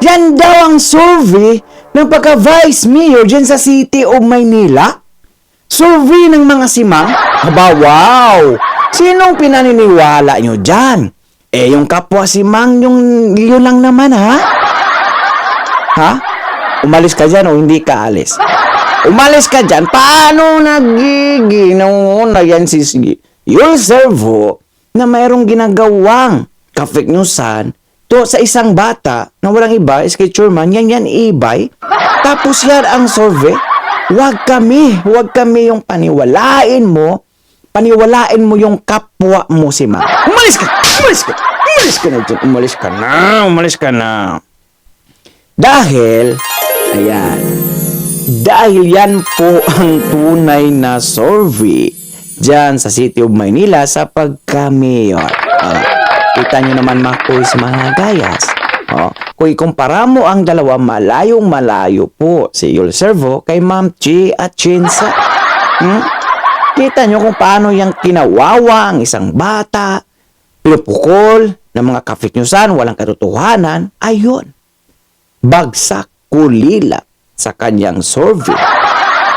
Yan daw ang survey ng pagka-vice mayor dyan sa City of Maynila. Survey ng mga simang? Aba, wow! Sinong pinaniniwala nyo dyan? Eh, yung kapwa simang, yun lang naman, ha? Ha? Umalis ka dyan o hindi ka alis? Umalis ka dyan? Paano nagiginaw na yan si Yul Servo na mayroong ginagawang ka-fake newsan to sa isang bata na walang iba, is kay Churman, yan ibay. Tapos yan ang survey. Huwag kami yung paniwalain mo yung kapwa mo si Ma. Umalis ka na. Dahil yan po ang tunay na survey dyan sa City of Maynila sa pagka-mayor. Kita nyo naman mga gayas. Kung ikumpara mo ang dalawa, malayo po si Yul Servo kay Ma'am Chi at Chinsa. Kita nyo kung paano yung kinawawa ang isang bata, pinupukol ng mga ka-fake-newsan, walang katotohanan. Ayun, bagsak kulila sa kanyang survey.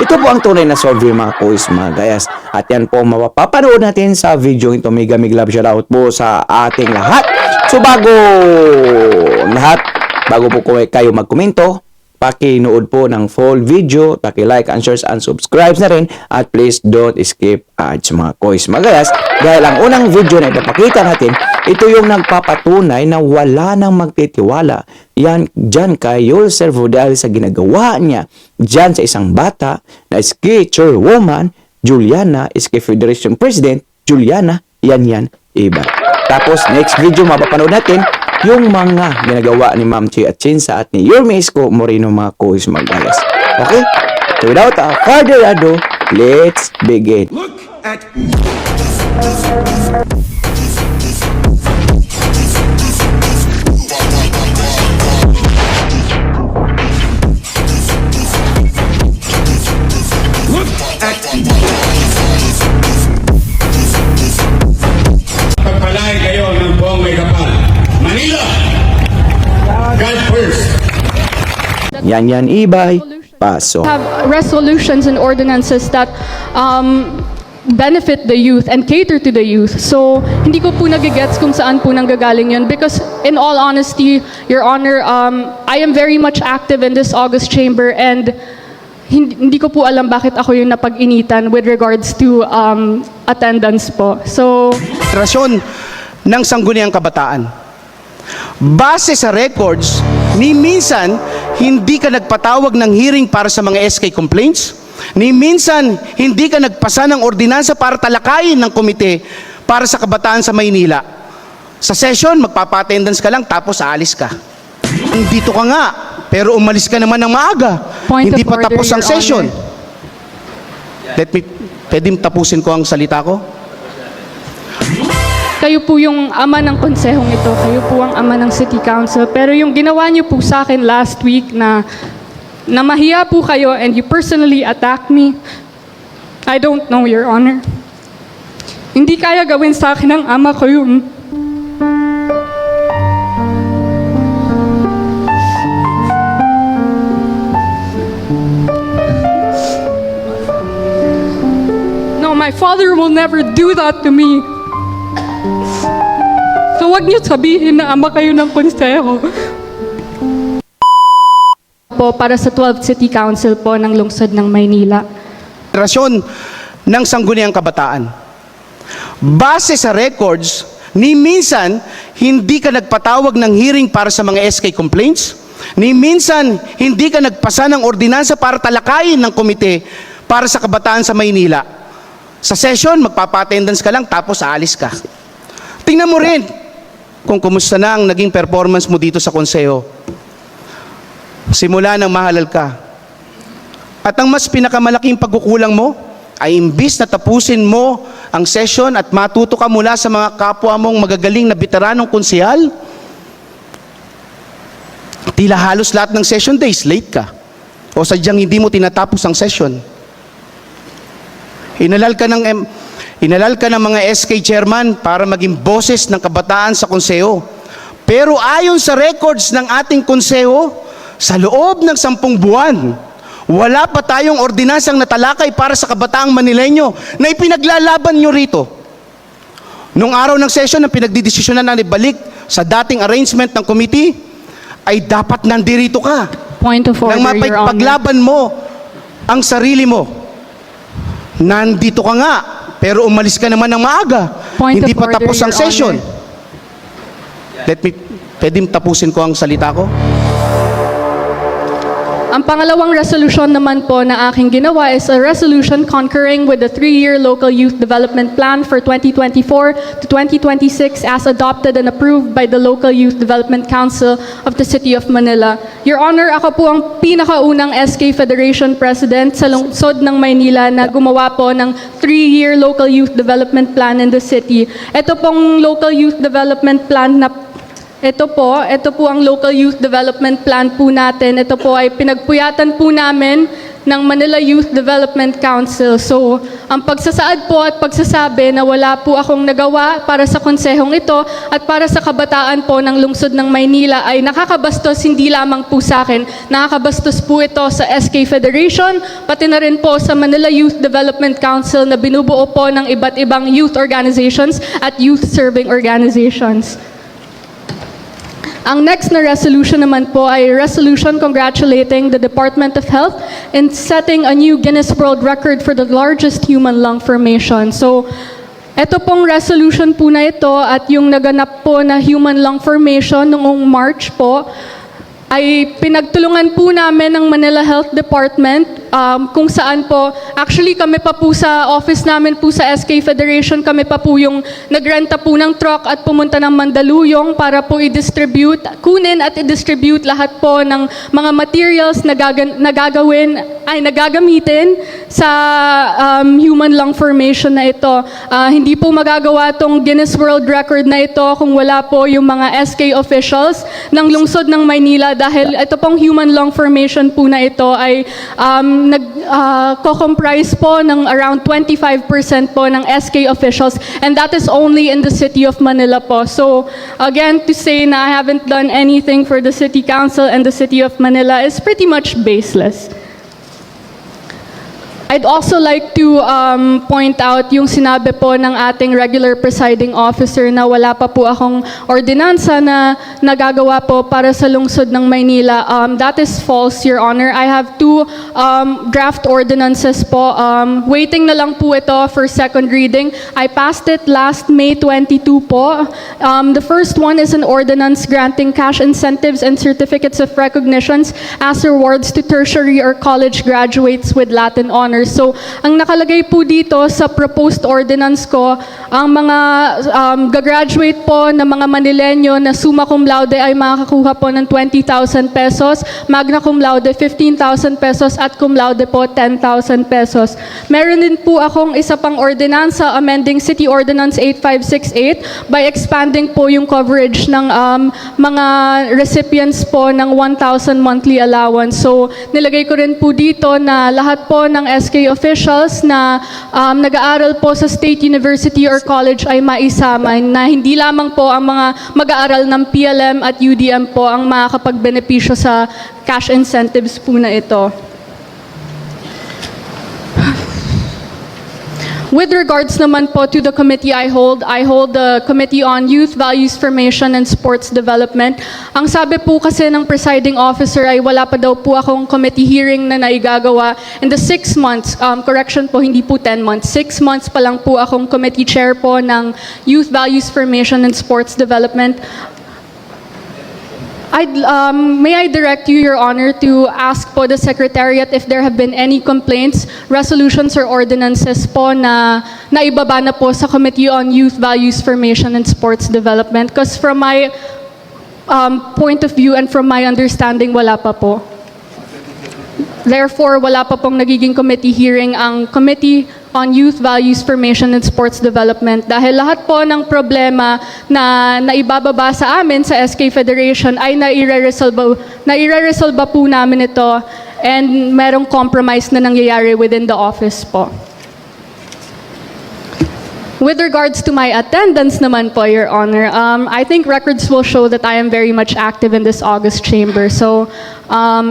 Ito po ang tunay na survey mga kuis, mga gayas. At yan po mapapanood natin sa video ito. Mega love shoutout po sa ating lahat. So bago po kayo magkomento, paki-nood po ng full video, paki-like and share and subscribe na rin, at please don't skip ads mga kuis, mga gayas. Dahil ang unang video na ipapakita natin, ito yung nagpapatunay na wala nang magtitiwala yan dyan kay Yul Servo dahil sa ginagawa niya dyan sa isang bata na iski chairwoman Juliana, iski Federation President Juliana, yan iba. Tapos next video mapapanood natin yung mga ginagawa ni Ma'am Chi at Chinsa at ni Yorme Isko Moreno mga kuis, mga gayas. Okay? So without further ado, let's begin. Look at pagpalain kayo ng buong may kapal. Manila! God first! Yan ibay. Paso. Have resolutions and ordinances that benefit the youth and cater to the youth. So, hindi ko po nagigets kung saan po nanggagaling yun. Because, in all honesty, Your Honor, I am very much active in this August chamber and hindi ko po alam bakit ako yung napag-initan with regards to attendance po. So, Rasyon ng Sangguniang Kabataan. Base sa records, ni minsan hindi ka nagpatawag ng hearing para sa mga SK complaints, ni minsan hindi ka nagpasa ng ordinansa para talakayin ng komite para sa kabataan sa Maynila. Sa session, magpapa-attendance ka lang tapos aalis ka. Dito ka nga, pero umalis ka naman ng maaga. Point Hindi of pa order, tapos ang Your session. Honor. Pwedeng tapusin ko ang salita ko? kayo po yung ama ng konsehong ito, kayo po ang ama ng City Council. Pero yung ginawa niyo po sa akin last week na mahiya po kayo and you personally attack me, I don't know, Your Honor. Hindi kaya gawin sa akin ng ama ko yun. No, my father will never do that to me. So wag niyo sabihin na ama kayo ng konseho. Po para sa 12th City Council po ng lungsod ng Maynila. Rasyon ng Sangguniang Kabataan. Base sa records, ni minsan hindi ka nagpatawag ng hearing para sa mga SK complaints, ni minsan hindi ka nagpasa ng ordinansa para talakayin ng komite para sa kabataan sa Maynila. Sa session, magpapa-attendance ka lang tapos aalis ka. Tingnan mo rin kung kumusta na ang naging performance mo dito sa konseho. Simula nang mahalal ka. At ang mas pinakamalaking pagkukulang mo ay imbis na tapusin mo ang session at matuto ka mula sa mga kapwa mong magagaling na veteranong konsehal, tila halos lahat ng session days late ka o sadyang hindi mo tinatapos ang session. Inalal ka ng mga SK chairman para maging boses ng kabataan sa konseho. Pero ayon sa records ng ating konseho, sa loob ng 10 buwan, wala pa tayong ordinansang natalakay para sa kabataang Manileño na ipinaglalaban nyo rito. Nung araw ng session na pinagdidesisyonan na ibalik sa dating arrangement ng committee, ay dapat nandirito ka. Point of order, Nang Your Honor. mapaglaban mo ang sarili mo. Nandito ka nga, pero umalis ka naman ng maaga. Point Hindi of pa order, tapos ang Your session. Honor. Pwedeng tapusin ko ang salita ko? Ang pangalawang resolution naman po na aking ginawa is a resolution concurring with the 3-year Local Youth Development Plan for 2024 to 2026 as adopted and approved by the Local Youth Development Council of the City of Manila. Your Honor, ako po ang pinakaunang SK Federation President sa lungsod ng Maynila na gumawa po ng 3-year Local Youth Development Plan in the city. Ito pong Local Youth Development Plan na ito po ang Local Youth Development Plan po natin. Ito po ay pinagpuyatan po namin ng Manila Youth Development Council. So, ang pagsasaad po at pagsasabi na wala po akong nagawa para sa konsehong ito at para sa kabataan po ng lungsod ng Maynila ay nakakabastos hindi lamang po sa akin. Nakakabastos po ito sa SK Federation, pati na rin po sa Manila Youth Development Council na binubuo po ng iba't ibang youth organizations at youth-serving organizations. Ang next na resolution naman po ay resolution congratulating the Department of Health in setting a new Guinness World Record for the largest human lung formation. So, ito pong resolution po na ito at yung naganap po na human lung formation noong March po, ay pinagtulungan po namin ng Manila Health Department kung saan po, actually kami pa po sa office namin po sa SK Federation, kami pa po yung nagrenta po ng truck at pumunta ng Mandaluyong para po kunin at i-distribute lahat po ng mga materials na gagamitin sa human lung formation na ito. Hindi po magagawa tong Guinness World Record na ito kung wala po yung mga SK officials ng lungsod ng Maynila dahil ito pong human lung formation po na ito ay nag-comprise po ng around 25% po ng SK officials and that is only in the City of Manila po. So again, to say na I haven't done anything for the City Council and the City of Manila is pretty much baseless. I'd also like to point out yung sinabi po ng ating regular presiding officer na wala pa po akong ordinansa na nagagawa po para sa lungsod ng Maynila. That is false, Your Honor. I have 2 draft ordinances po. Waiting na lang po ito for second reading. I passed it last May 22 po. The first one is an ordinance granting cash incentives and certificates of recognitions as rewards to tertiary or college graduates with Latin honors. So, ang nakalagay po dito sa proposed ordinance ko, ang mga gagraduate po na mga Manileño na summa cum laude ay makakakuha po ng 20,000 pesos, magna cum laude 15,000 pesos at cum laude po 10,000 pesos. Meron din po akong isa pang ordinansa amending City Ordinance 8568 by expanding po yung coverage ng mga recipients po ng 1,000 monthly allowance. So, nilagay ko rin po dito na lahat po ng SK officials na nag-aaral po sa State University or College ay maisama na hindi lamang po ang mga mag-aaral ng PLM at UDM po ang makakapagbenepisyo sa cash incentives po na ito. With regards naman po to the committee I hold the Committee on Youth Values Formation and Sports Development. Ang sabi po kasi ng presiding officer ay wala pa daw po akong committee hearing na naigagawa. In the 6 months, correction po, hindi po 10 months, 6 months pa lang po akong committee chair po ng Youth Values Formation and Sports Development. May I direct you, Your Honor, to ask po the Secretariat if there have been any complaints, resolutions, or ordinances po na naibaba na po sa Committee on Youth Values Formation and Sports Development? Because from my point of view and from my understanding, wala pa po. Therefore, wala pa pong nagiging committee hearing ang Committee on Youth Values Formation and Sports Development dahil lahat po ng problema na naibababa sa amin sa SK Federation ay nai-resolve po namin ito and merong compromise na nangyayari within the office po. With regards to my attendance naman po, Your Honor, I think records will show that I am very much active in this August chamber. So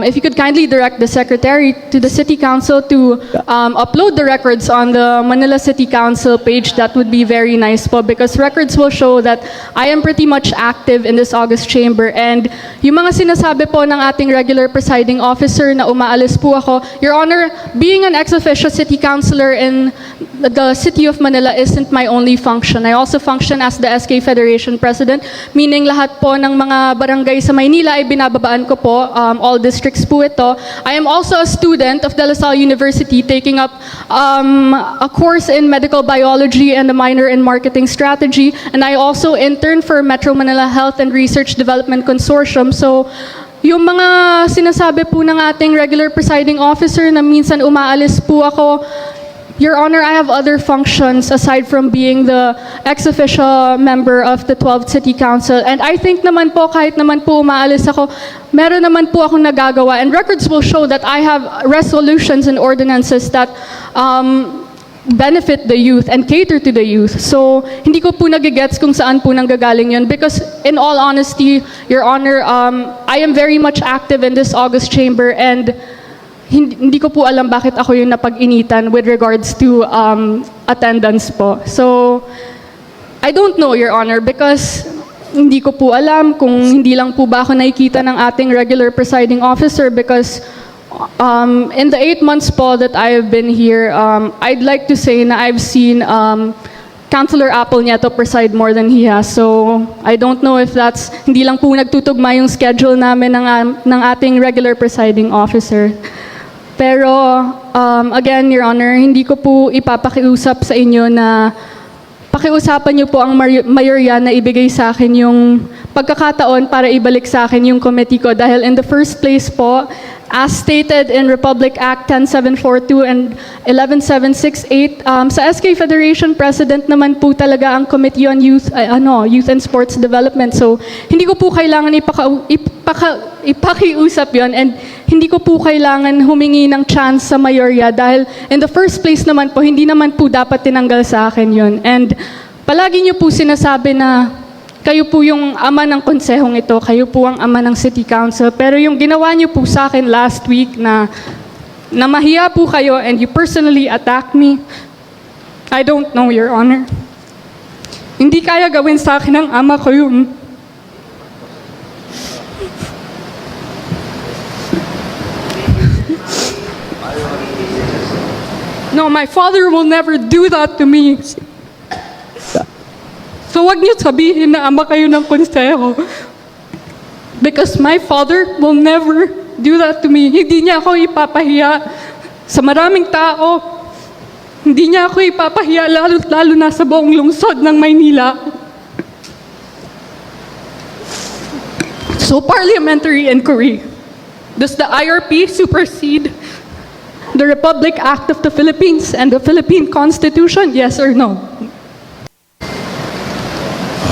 if you could kindly direct the Secretary to the City Council to upload the records on the Manila City Council page, that would be very nice po, because records will show that I am pretty much active in this August chamber. And yung mga sinasabi po ng ating regular presiding officer na umaalis po ako, Your Honor, being an ex-officio city councilor in the City of Manila isn't my only function. I also function as the SK Federation President, meaning lahat po ng mga barangay sa Maynila ay binababaan ko po, all districts po ito. I am also a student of De La Salle University taking up a course in medical biology and a minor in marketing strategy, and I also intern for Metro Manila Health and Research Development Consortium. So yung mga sinasabi po ng ating regular presiding officer na minsan umaalis po ako, Your Honor, I have other functions aside from being the ex-officio member of the 12th City Council. And I think naman po, kahit naman po umaalis ako, meron naman po akong nagagawa. And records will show that I have resolutions and ordinances that benefit the youth and cater to the youth. So, hindi ko po nagigets kung saan po nanggagaling yun. Because in all honesty, Your Honor, I am very much active in this August chamber, and hindi ko po alam bakit ako yung napag-initan with regards to attendance po. So, I don't know, Your Honor, because hindi ko po alam kung hindi lang po ba ako nakikita ng ating regular presiding officer, because in the 8 months po that I have been here, I'd like to say na I've seen Councilor Apple Nieto preside more than he has. So, I don't know if that's, hindi lang po nagtutugma yung schedule namin ng ating regular presiding officer. Pero, again, Your Honor, hindi ko po ipapakiusap sa inyo na pakiusapan niyo po ang mayorya na ibigay sa akin yung pagkakataon para ibalik sa akin yung committee ko. Dahil in the first place po, as stated in Republic Act 10742 and 11768, sa SK Federation President naman po talaga ang Committee on Youth and Sports Development. So, hindi ko po kailangan ipakiusap yon, and hindi ko po kailangan humingi ng chance sa mayorya dahil in the first place naman po, hindi naman po dapat tinanggal sa akin yon. And palagi niyo po sinasabi na kayo po yung ama ng konsehong ito, kayo po ang ama ng City Council. Pero yung ginawa niyo po sa akin last week na mahiya po kayo and you personally attacked me, I don't know, Your Honor. Hindi kaya gawin sa akin ng ama ko yun. No, my father will never do that to me. So wag niyo sabihin na ama kayo ng konseho. Because my father will never do that to me. Hindi niya ako ipapahiya sa maraming tao. Hindi niya ako ipapahiya lalo na sa buong lungsod ng Maynila. So parliamentary inquiry. Does the IRP supersede the Republic Act of the Philippines and the Philippine Constitution? Yes or no?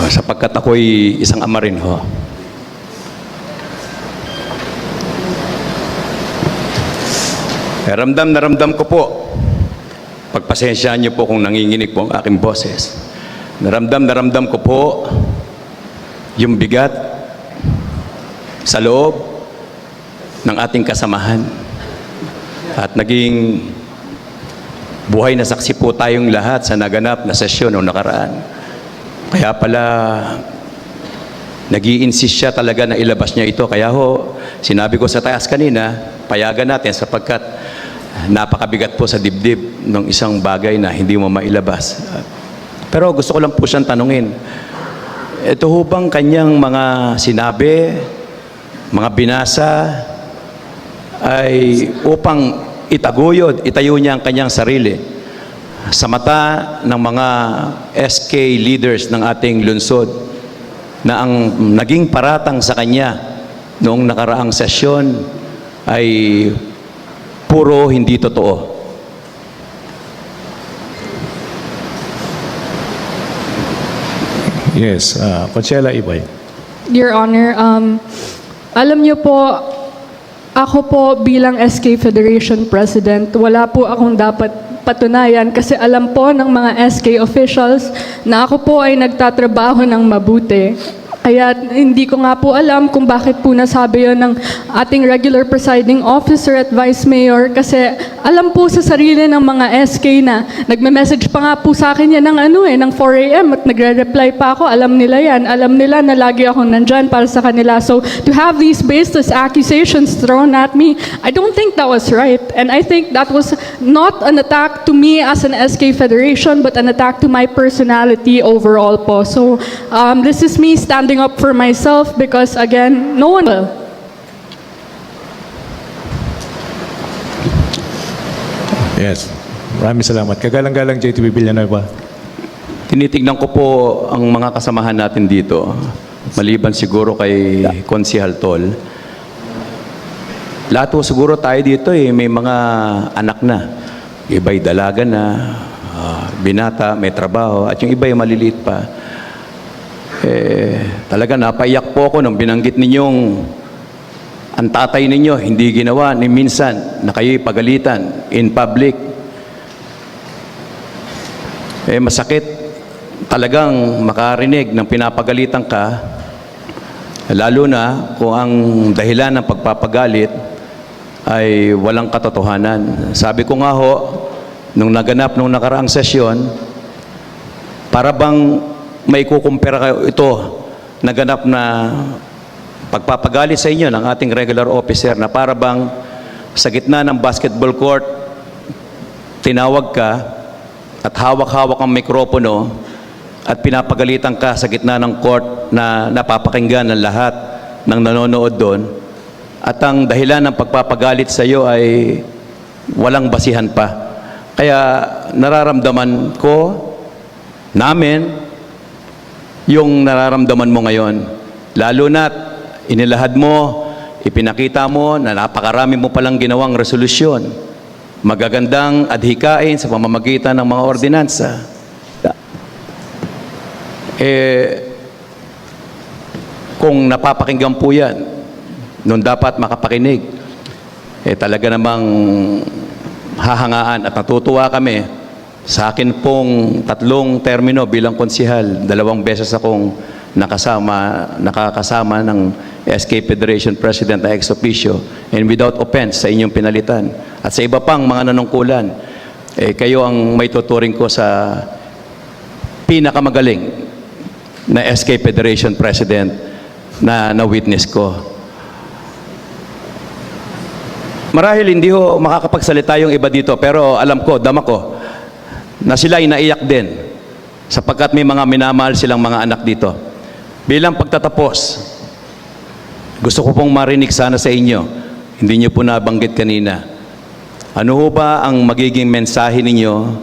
Sapagkat ako'y isang ama rin ho. Ramdam na ramdam ko po. Pagpasensyaan niyo po kung nanginginig po ang aking boses. Naramdam na ramdam ko po yung bigat sa loob ng ating kasamahan. At naging buhay na saksi po tayong lahat sa naganap na sesyon o nakaraan. Kaya pala, nag-i-insist siya talaga na ilabas niya ito. Kaya ho, sinabi ko sa taas kanina, payagan natin sapagkat napakabigat po sa dibdib ng isang bagay na hindi mo mailabas. Pero gusto ko lang po siyang tanungin, ito ho bang kanyang mga sinabi, mga binasa, ay upang itayo niya ang kanyang sarili sa mata ng mga SK leaders ng ating lungsod na ang naging paratang sa kanya noong nakaraang sesyon ay puro hindi totoo. Yes, Consuela Ibay. Your Honor, alam niyo po, ako po bilang SK Federation President, wala po akong dapat patunayan kasi alam po ng mga SK officials na ako po ay nagtatrabaho ng mabuti. Kaya hindi ko nga po alam kung bakit po nasabi yun ng ating regular presiding officer at vice mayor kasi alam po sa sarili ng mga SK na nagme-message pa nga po sa akin yan ng 4 a.m. at nagre-reply pa ako. Alam nila yan. Alam nila na lagi akong nandyan para sa kanila. So to have these baseless accusations thrown at me, I don't think that was right. And I think that was not an attack to me as an SK Federation but an attack to my personality overall po. So this is me standing up for myself because again, no one will. Yes. Maraming salamat. Kagalang-galang JTB Villanueva. Tinitignan ko po ang mga kasamahan natin dito, maliban siguro kay Konsehal Tol. Lahat po siguro tayo dito may mga anak na. Iba'y dalaga na, binata, may trabaho, at yung iba'y maliliit pa. Talaga napaiyak po ako nung binanggit ninyong ang tatay ninyo hindi ginawa ni minsan na kayo'y pagalitan in public. Masakit talagang makarinig ng pinapagalitan ka, lalo na kung ang dahilan ng pagpapagalit ay walang katotohanan. Sabi ko nga ho, nung naganap nung nakaraang sesyon, para bang may kukumpira kayo ito, naganap na pagpapagalit sa inyo ng ating regular officer na para bang sa gitna ng basketball court, tinawag ka at hawak-hawak ang mikropono at pinapagalitan ka sa gitna ng court na napapakinggan ng lahat ng nanonood doon. At ang dahilan ng pagpapagalit sa iyo ay walang basihan pa. Kaya nararamdaman ko, namin, yung nararamdaman mo ngayon. Lalo na't inilahad mo, ipinakita mo na napakarami mo palang ginawang resolusyon. Magagandang adhikain sa pamamagitan ng mga ordinansa. Kung napapakinggan po yan, noon dapat makapakinig. Talaga namang hahangaan at natutuwa kami. Sa akin pong 3 termino bilang konsehal, 2 beses akong nakakasama ng SK Federation President na ex officio and without offense sa inyong pinalitan. At sa iba pang mga nanungkulan, kayo ang may tuturing ko sa pinakamagaling na SK Federation President na na-witness ko. Marahil hindi ho makakapagsalita yung iba dito, pero alam ko, dama ko, na sila ay naiyak din sapagkat may mga minamahal silang mga anak dito. Bilang pagtatapos, gusto ko pong marinig sana sa inyo, hindi nyo po nabanggit kanina, ano ho ba ang magiging mensahe ninyo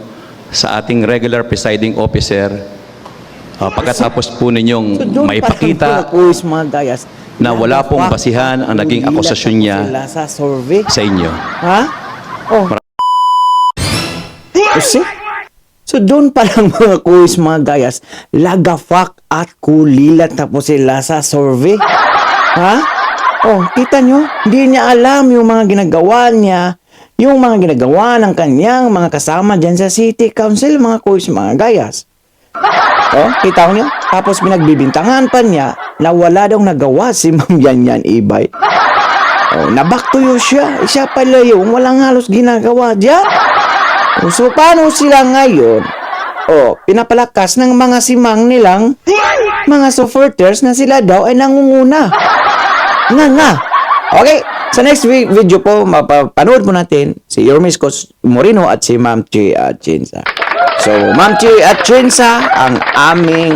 sa ating regular presiding officer pagkatapos po ninyong maipakita na wala pong basihan ang naging akusasyon niya sa inyo. Ha? Oh. Kasi? So doon pa lang mga kuis, mga gayas, lagafak at kulilat na po sila sa survey. Ha? Oh, kita nyo? Hindi niya alam yung mga ginagawa niya, yung mga ginagawa ng kanyang mga kasama dyan sa City Council, mga kuis, mga gayas. Oh, kita nyo? Tapos pinagbibintangan pa niya na wala daw nagawa si Ma'am Yan Ibay. Oh, nabaktuyo siya. Siya pala yung walang halos ginagawa dyan. So, paano sila ngayon? Pinapalakas ng mga simang nilang mga supporters na sila daw ay nangunguna. Nga. Okay, sa next video po, mapapanood po natin si Yormis Moreno at si Ma'am Chi Atienza. So, Ma'am Chi Atienza, ang aming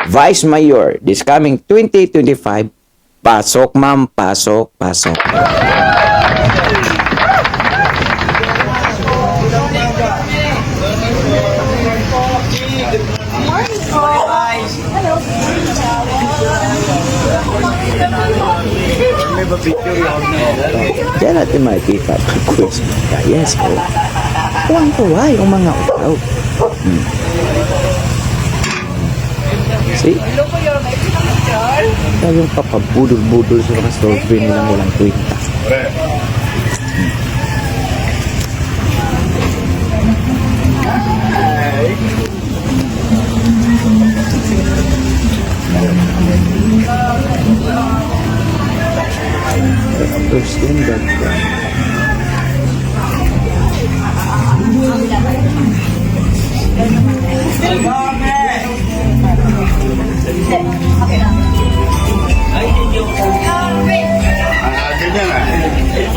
Vice Mayor this coming 2025. Pasok, ma'am, pasok. Diyan natin makikita ang quiz. Yes, po. Tuwang-tuwa yung mga utaw. See? Yung papabudol-budol sa mga survey nilang walang kwenta. Ganyan ah.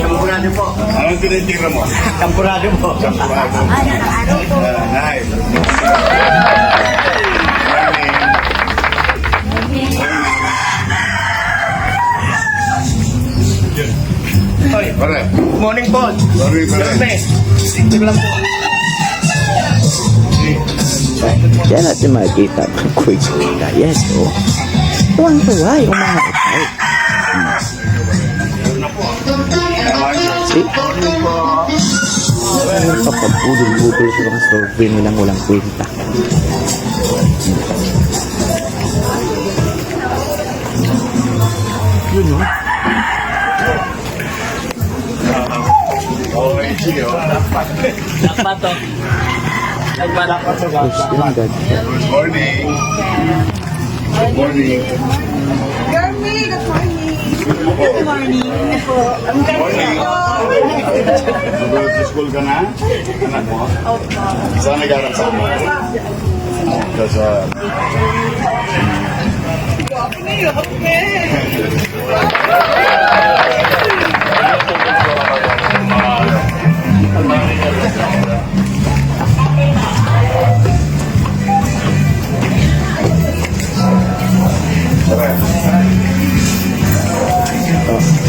Tampurado po. Anong tinitira mo? Tampurado po. Tampurado. Nice. Pare. Morning po. Sorry, pare. Yan natin makikita ang quiz ng gayas, oh. Tuwang-tuwa yung mga tao. See? Yung kapabudol-budol sa mga survey nilang walang kwenta. Yun, no? Okay, sige. Yung God. Good morning. Good morning. Yorme, good morning. Good morning. Ang Morning. Sa school ka na? Anak mo? Opo. Saan nag-aaral sa mo? Sa...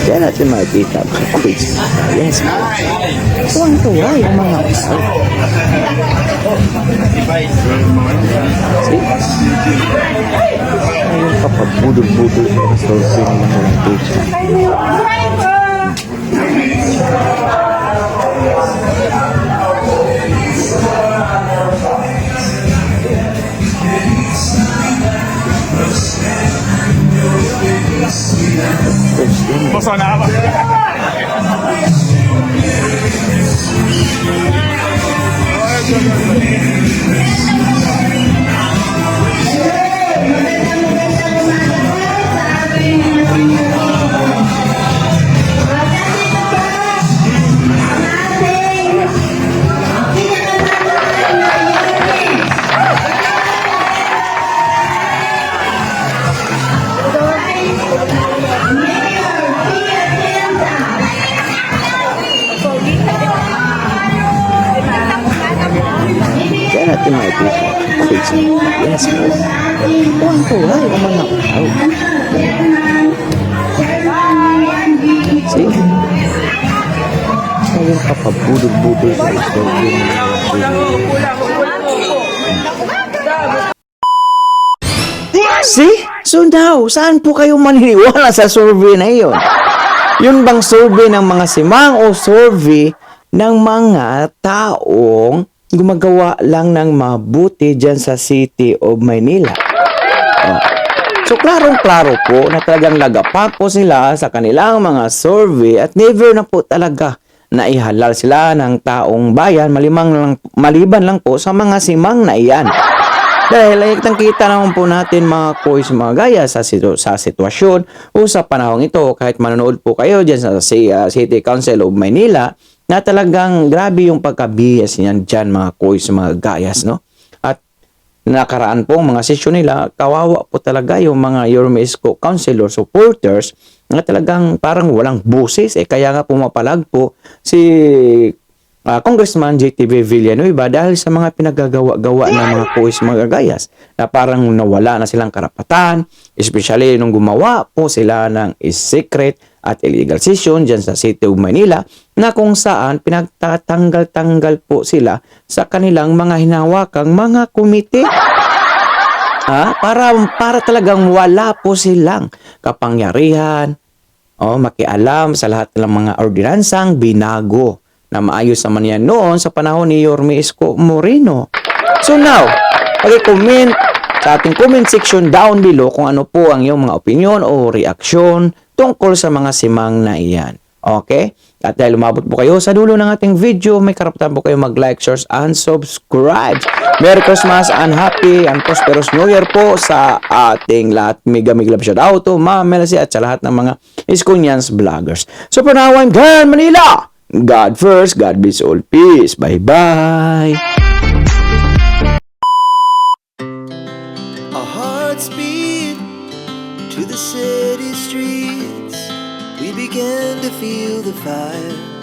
Yan natin makikita ang quiz ng gayas, oh. Tuwang-tuwa yung mga tao. See? Yung kapabudol-budol sa mga survey nilang walang kwenta. Yan natin makikita ang quiz ng gayas, oh. Tuwang-tuwa yung mga tao. See? Yung kapabudol-budol sa mga survey nilang walang kwenta. See? So now, saan po kayo maniniwala sa survey na iyon? Yun bang survey ng mga simang o survey ng mga taong gumagawa lang ng mabuti dyan sa City of Maynila? Oh. So, klarong-klaro po na talagang lagapak po sila sa kanilang mga survey at never na po talaga na ihalal sila ng taong bayan maliban lang po sa mga simang na iyan. Dahil kita naman po natin mga kois, mga gaya sa sitwasyon o sa panahong ito, kahit manonood po kayo dyan sa City Council of Maynila, na talagang grabe yung pagkabiyas niyan dyan mga kois, mga gayas, no? At nakaraan po mga sesyon nila, kawawa po talaga yung mga Yorme Isko councilor supporters na talagang parang walang boses. Kaya nga pumapalag po si Congressman JTV Villanueva dahil sa mga pinagagawa-gawa ng mga kois, mga gayas na parang nawala na silang karapatan, especially nung gumawa po sila ng secret at illegal session dyan sa City of Manila na kung saan pinagtatanggal-tanggal po sila sa kanilang mga hinawakang mga komite. Para talagang wala po silang kapangyarihan o makialam sa lahat ng mga ordinansang binago na maayos naman yan noon sa panahon ni Yorme Isko Moreno. So now, pag-comment sa ating comment section down below kung ano po ang iyong mga opinion o reaksyon tungkol sa mga simang na iyan. Okay? At dahil umabot po kayo sa dulo ng ating video, may karapatan po kayo mag-like, share, and subscribe. Merry Christmas and happy and prosperous New Year po sa ating lahat. Mega love shout out to Ma'am Melcy at sa lahat ng mga Iskonians vloggers. So for now, I'm Gan Manila. God first, God bless all. Peace. Bye-bye. Our hearts beat to the city streets. We began to feel the fire.